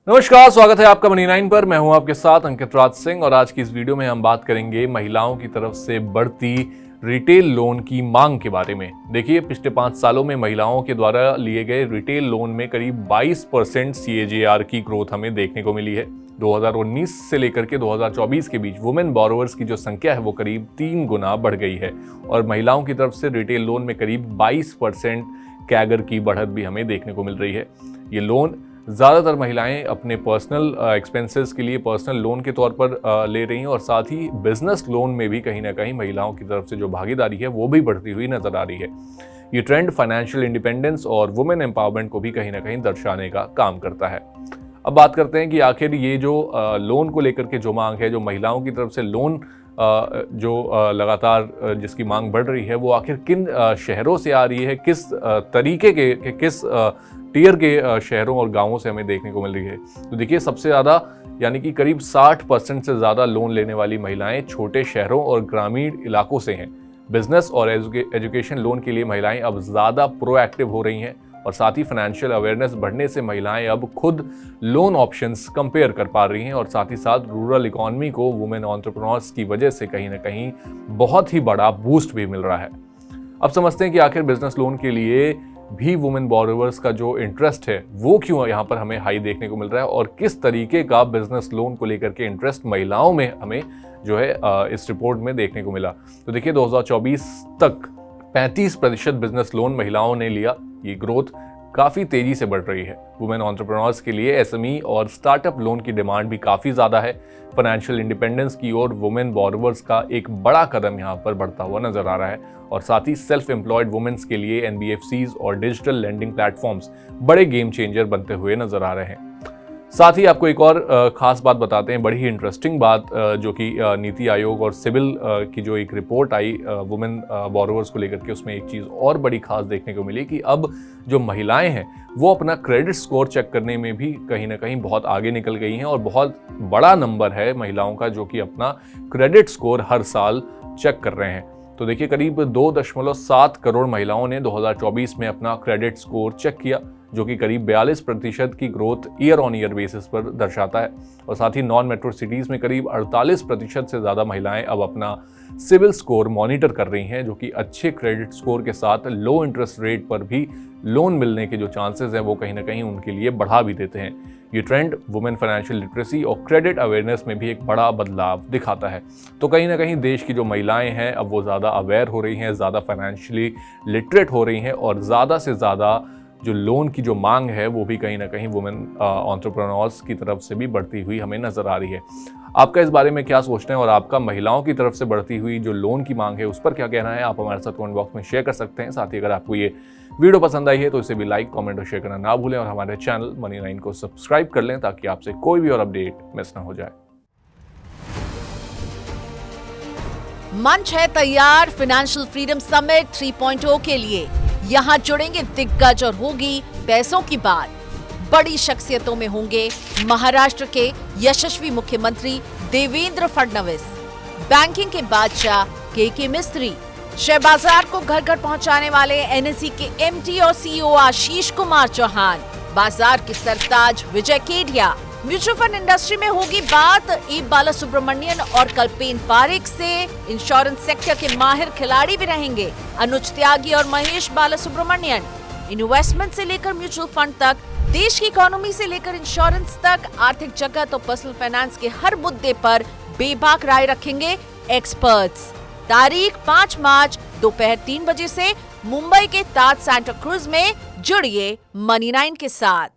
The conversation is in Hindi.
नमस्कार, स्वागत है आपका मनी 9 पर। मैं हूं आपके साथ अंकित राज सिंह और आज की इस वीडियो में हम बात करेंगे महिलाओं की तरफ से बढ़ती रिटेल लोन की मांग के बारे में। देखिए, पिछले 5 सालों में महिलाओं के द्वारा लिए गए रिटेल लोन में करीब 22% CAGR की ग्रोथ हमें देखने को मिली है। 2019 से लेकर के 2024 के बीच वुमेन बोरोवर्स की जो संख्या है वो करीब 3 गुना बढ़ गई है और महिलाओं की तरफ से रिटेल लोन में करीब 22% कैगर की बढ़त भी हमें देखने को मिल रही है। ये लोन ज़्यादातर महिलाएं अपने पर्सनल एक्सपेंसेस के लिए पर्सनल लोन के तौर पर ले रही हैं और साथ ही बिजनेस लोन में भी कहीं ना कहीं महिलाओं की तरफ से जो भागीदारी है वो भी बढ़ती हुई नजर आ रही है। ये ट्रेंड फाइनेंशियल इंडिपेंडेंस और वुमेन एम्पावरमेंट को भी कहीं ना कहीं दर्शाने का काम करता है। अब बात करते हैं कि आखिर ये जो लोन को लेकर के जो मांग है, जो महिलाओं की तरफ से लोन जो लगातार जिसकी मांग बढ़ रही है, वो आखिर किन शहरों से आ रही है, किस तरीके के किस टियर के शहरों और गांवों से हमें देखने को मिल रही है। तो देखिए, सबसे ज़्यादा यानी कि करीब 60% से ज़्यादा लोन लेने वाली महिलाएं छोटे शहरों और ग्रामीण इलाकों से हैं। बिजनेस और एजुकेशन लोन के लिए महिलाएं अब ज़्यादा प्रोएक्टिव हो रही हैं और साथ ही फाइनेंशियल अवेयरनेस बढ़ने से महिलाएं अब खुद लोन ऑप्शंस कंपेयर कर पा रही हैं और साथ ही साथ रूरल इकोनॉमी को वुमेन एंटरप्रेन्योर्स की वजह से कहीं ना कहीं बहुत ही बड़ा बूस्ट भी मिल रहा है। अब समझते हैं कि आखिर बिजनेस लोन के लिए भी वुमेन बोरोवर्स का जो इंटरेस्ट है वो क्यों यहाँ पर हमें हाई देखने को मिल रहा है और किस तरीके का बिजनेस लोन को लेकर के इंटरेस्ट महिलाओं में हमें जो है इस रिपोर्ट में देखने को मिला। तो देखिए, 2024 तक 35% बिजनेस लोन महिलाओं ने लिया। ये ग्रोथ काफ़ी तेजी से बढ़ रही है। वुमेन एंटरप्रेन्योर्स के लिए SME और स्टार्टअप लोन की डिमांड भी काफ़ी ज़्यादा है। फाइनेंशियल इंडिपेंडेंस की ओर वुमेन बोरोवर्स का एक बड़ा कदम यहाँ पर बढ़ता हुआ नजर आ रहा है और साथ ही सेल्फ एम्प्लॉयड वुमेन्स के लिए NBFCs और डिजिटल लेंडिंग प्लेटफॉर्म्स बड़े गेम चेंजर बनते हुए नजर आ रहे हैं। साथ ही आपको एक और खास बात बताते हैं, बड़ी ही इंटरेस्टिंग बात, जो कि नीति आयोग और सिविल की जो एक रिपोर्ट आई वुमेन बोरोवर्स को लेकर के, उसमें एक चीज़ और बड़ी खास देखने को मिली कि अब जो महिलाएं हैं वो अपना क्रेडिट स्कोर चेक करने में भी कहीं ना कहीं बहुत आगे निकल गई हैं और बहुत बड़ा नंबर है महिलाओं का जो कि अपना क्रेडिट स्कोर हर साल चेक कर रहे हैं। तो देखिए, करीब 2.7 करोड़ महिलाओं ने 2024 में अपना क्रेडिट स्कोर चेक किया, जो कि करीब 42% की growth year on year basis पर दर्शाता है और साथ ही नॉन मेट्रो सिटीज़ में करीब 48% से ज़्यादा महिलाएं अब अपना सिविल स्कोर मॉनिटर कर रही हैं, जो कि अच्छे क्रेडिट स्कोर के साथ लो इंटरेस्ट रेट पर भी लोन मिलने के जो चांसेस हैं वो कहीं ना कहीं उनके लिए बढ़ा भी देते हैं। ये ट्रेंड वुमेन फाइनेंशियल लिटरेसी और क्रेडिट अवेयरनेस में भी एक बड़ा बदलाव दिखाता है। तो कहीं ना कहीं देश की जो महिलाएं हैं अब वो ज़्यादा अवेयर हो रही हैं, ज़्यादा फाइनेंशियली लिटरेट हो रही हैं और ज़्यादा से ज़्यादा जो लोन की जो मांग है वो भी कहीं ना कहीं वुमेन एंटरप्रेन्योर्स की तरफ से भी बढ़ती हुई हमें नजर आ रही है। आपका इस बारे में क्या सोचना है और आपका महिलाओं की तरफ से बढ़ती हुई जो लोन की मांग है उस पर क्या कहना है, आप हमारे साथ कमेंट बॉक्स में शेयर कर सकते हैं। साथ ही अगर आपको ये वीडियो पसंद आई है तो इसे भी लाइक, कमेंट और शेयर करना ना भूलें और हमारे चैनल मनी 9 को सब्सक्राइब कर लें ताकि आपसे कोई भी और अपडेट मिस ना हो जाए। मंच है तैयार फाइनेंशियल फ्रीडम समिट 3.0 के लिए। यहाँ जुड़ेंगे दिग्गज और होगी पैसों की बात। बड़ी शख्सियतों में होंगे महाराष्ट्र के यशस्वी मुख्यमंत्री देवेंद्र फडणवीस, बैंकिंग के बादशाह के मिस्त्री, शेयर बाजार को घर घर पहुंचाने वाले NSE के MD और CEO आशीष कुमार चौहान, बाजार के सरताज विजय केडिया। म्यूचुअल फंड इंडस्ट्री में होगी बात E बालासुब्रमण्यन और कल्पेन पारेख से। इंश्योरेंस सेक्टर के माहिर खिलाड़ी भी रहेंगे अनुज त्यागी और महेश बालासुब्रमण्यन। इन्वेस्टमेंट से लेकर म्यूचुअल फंड तक, देश की इकोनॉमी से लेकर इंश्योरेंस तक, आर्थिक जगत और पर्सनल फाइनेंस के हर मुद्दे पर बेबाक राय रखेंगे एक्सपर्ट्स। तारीख 5 मार्च दोपहर 3 बजे से मुंबई के ताज सेंटा क्रूज में। जुड़िए मनी 9 के साथ।